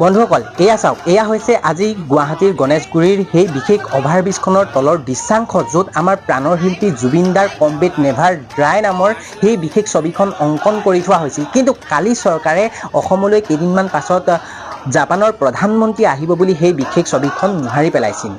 বন্ধুসকল এয়া চাওক, এয়া হৈছে আজি গুৱাহাটীৰ গণেশগুৰিৰ সেই বিশেষ অভাৰব্ৰিজখনৰ তলৰ দৃশ্যাংশ, য'ত আমাৰ প্ৰাণৰ শিল্পী জুবিন দাৰ কমবেট নেভাৰ ড্ৰাই নামৰ সেই বিশেষ ছবিখন অংকন কৰি থোৱা হৈছিল। কিন্তু কালি চৰকাৰে অসমলৈ কেইদিনমান পাছত জাপানৰ প্ৰধানমন্ত্ৰী আহিব বুলি সেই বিশেষ ছবিখন মোহাৰি পেলাইছিল।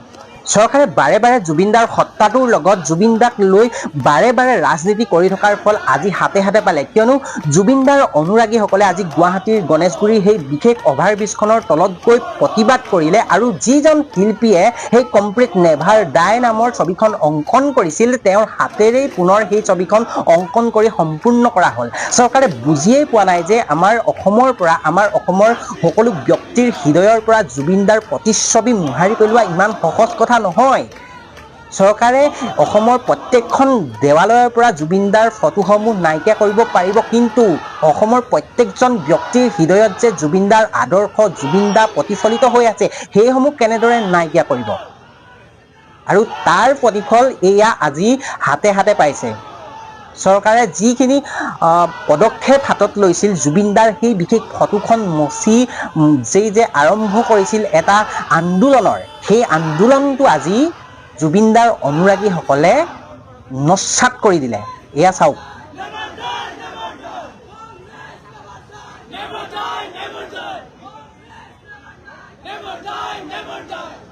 চৰকাৰে বাৰে বাৰে জুবিন দাৰ সত্তাটোৰ লগত জুবিন দাক লৈ বাৰে বাৰে ৰাজনীতি কৰি থকাৰ ফল আজি হাতে হাতে পালে, কিয়নো জুবিন দাৰ অনুৰাগীসকলে আজি গুৱাহাটীৰ গণেশগুৰিৰ সেই বিশেষ অভাৰব্ৰিজখনৰ তলত গৈ প্ৰতিবাদ কৰিলে, আৰু যিজন শিল্পীয়ে সেই কমপ্লিট নেভাৰ ডাই নামৰ ছবিখন অংকন কৰিছিল, তেওঁৰ হাতেৰেই পুনৰ সেই ছবিখন অংকন কৰি সম্পূৰ্ণ কৰা হ'ল। চৰকাৰে বুজিয়েই পোৱা নাই যে আমাৰ অসমৰ পৰা, আমাৰ অসমৰ সকলো ব্যক্তিৰ হৃদয়ৰ পৰা জুবিন দাৰ প্ৰতিচ্ছবি মোহাৰি পেলোৱা ইমান সহজ কথা নহয়। চৰকাৰে অসমৰ প্ৰত্যেকখন দেৱালয়ৰ পৰা জুবিন দাৰ ফটোসমূহ নাইকিয়া কৰিব পাৰিব, কিন্তু অসমৰ প্ৰত্যেকজন ব্যক্তিৰ হৃদয়ত যে জুবিন দাৰ আদৰ্শ, জুবিন দা প্ৰতিফলিত হৈ আছে, সেইসমূহ কেনেদৰে নাইকিয়া কৰিব? আৰু তাৰ প্ৰতিফল এয়া আজি হাতে হাতে পাইছে। চৰকাৰে যিখিনি পদক্ষেপ হাতত লৈছিল, জুবিন দাৰ সেই বিশেষ ফটোখন মচি যে আৰম্ভ কৰিছিল এটা আন্দোলনৰ, সেই আন্দোলনটো আজি জুবিন দাৰ অনুৰাগীসকলে নস্যাৎ কৰি দিলে। এয়া চাওক। Never die, never die. Never die, never die.